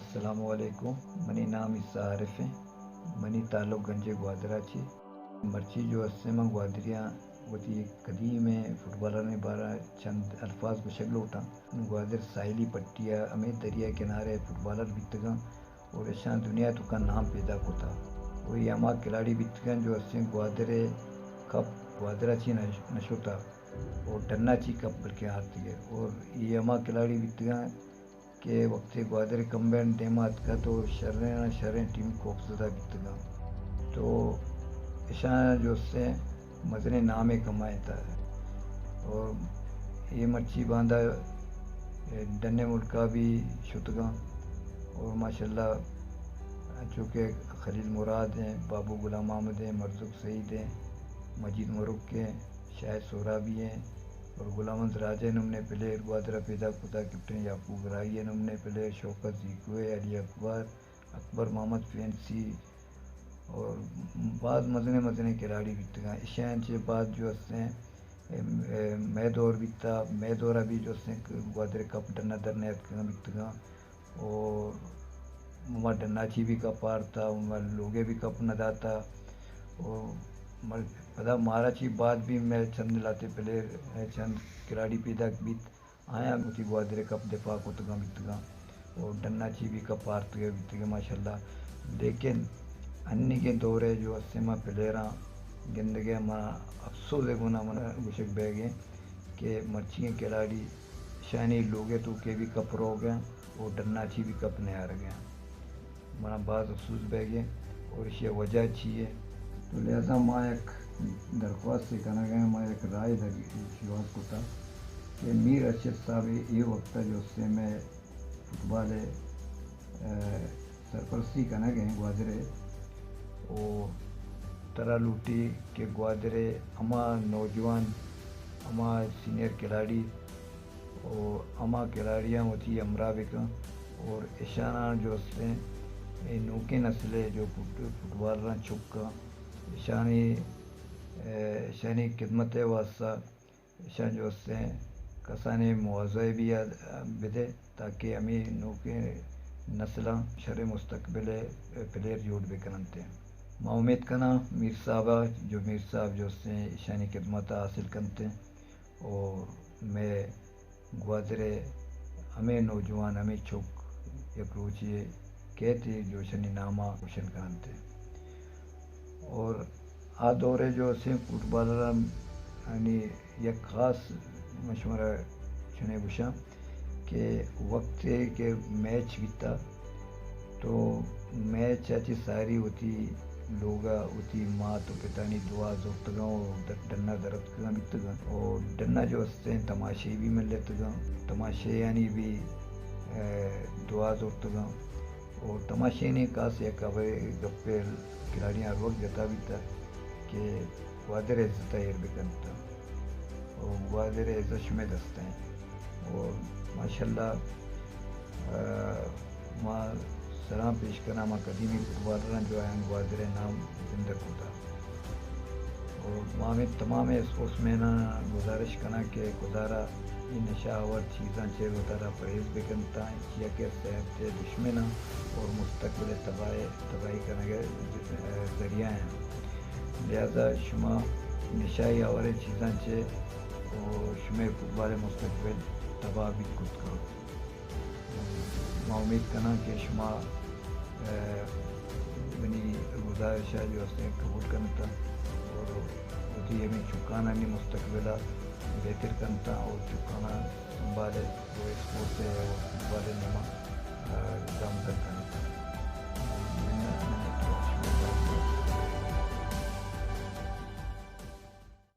अस्सलामु अलैकुम। मनी नाम इस्सा आरिफ है। मनी ताल्लुक गंजे ग्वादरा ची। मर्ची जो अस्सेमा ग्वादरियाँ वती कदीम है फुटबॉलर ने बारा चंद अल्फाज को शक्ल उठा ग्वादर साहिली पट्टिया अमे दरिया किनारे फुटबॉलर बितगा और ऐसा दुनिया तो का नाम पैदा होता वही अमा खिलाड़ी बितगन जो अस्से ग्वादरे कप ग्वादरा ची नशोता और डन्ना ची कप बल्कि आती है और ये अमा खिलाड़ी बितगा के वक्त ग्वादर कम्बैन देमात का तो शर्रें टीम को ज़्यादा बितगा तो ऐसा जो उससे मजने नामे कमाए था और ये मच्छी बांधा डन्ने मुल्का भी शुतगा और माशाल्लाह चूँकि खलील मुराद हैं, बाबू गुलाम अहमद हैं, मरजुक सईद हैं, मजीद मरुक के शायद सोरा भी हैं और गुलाम राजे नमने प्लेयर ग्वादरा पैदा खुदा कैप्टन याकूब राई नमने प्लेयर शौकत जीकुए अली अकबर मोहम्मद फैंसी और बाद मजने खिलाड़ी बीतगा ईशान के बाद जो मैदौर बीता मैदौरा भी जो ग्वादर कप डन्ना दरने बीतगा और ममा डन्नाची भी कप पार था लोगे भी कप न दाता और पता मारा ची बाद भी मैं चंद लाते प्लेयर चंद खिलाड़ी पैदा बीत आया मुझे ग्वादर कप दफा को तगा बीतगा और डन्नाची भी कप पार तगा बीतगा माशाल्लाह लेकिन अन्नी के दौरे जो अस्सेमा प्लेयरा गिंदगे मना अफसोस है गुना मना गुशक बह गए कि मर्ची के खिलाड़ी शानी लोगे तो के भी कप रो गए और डन्नाची भी कप नहीं आ गया मना बाद अफसोस बह गए और इसे वजह चाहिए तो लिहाजा माँ एक दरख्वास्त से कहना गया माँ एक राय शिवास को था कि मीर अरशद साहब ये वक्त जो उससे मैं फुटबॉल सरपरस्ती कहना गए ग्वादरे और तरह लूटी के ग्वादरे अमा नौजवान अमा सीनियर खिलाड़ी और अमा खिलाड़ियाँ होती अमरा बिका और ईशाना जो उससे नूके नस्लें जो फुटबॉल चुका ईशानी खिदमत वास्ता ईशान जो उससे कसाने मुआवजे भी बिदे ताकि हमें नूके नस्ल शर मुस्तकबिल प्लेयर जोड़ बेकनते मैं उम्मीद करना मीर साहब जो से ईशानी खिदमत हासिल करते और मैं ग्वादरे हमें नौजवान हमें चुक एक रोचिए कहते जो शनि नामा रोशन करते और आ दौरे जो से फुटबॉलर यानी एक ख़ास मशवरा चुने गुशा के वक्त के मैच बीता तो मैच अच्छी सारी होती लोगा होती माँ तो पितानी दुआ जोतगा और डन्ना दरद का बीतगा और डन्ना जो हंसते तमाशे भी मिल लेतगा तमाशे यानी भी दुआ जोतगा और तमाशे ने कहा से कवे गप्पे खिलाड़ियाँ हर वक्त जता भी था कि ग्वादर इज्जत एर बिकनता और ग्वादर इज्जत में दस्ते हैं और माशाल्लाह माँ सलाम पेश करना माँ कदीमी फुटबॉलर जो है ग्वादर नाम जिंदर होता और माँ में तमाम स्पोर्ट्स में ना गुजारिश करना कि गुजारा ये नशावर चीज़ां चेर होता परहेज भी करता है के सेहत के दुश्मन और मुस्तकबिल तबाही करने के ज़रिया हैं लिहाजा शुमा नशाई आवर चीज़ां चे और शुमे फुटबॉल मुस्तकबिल तबाह भी खुद करो मैं उम्मीद करना कि शुमा बनी गुजारिश जो उसने कबूल करता और उसी हमें चुकाना नहीं मुस्तकबिला बेहतर करता और चुकाना संभाले वो स्पोर्ट है और फुटबॉल नमा दाम करता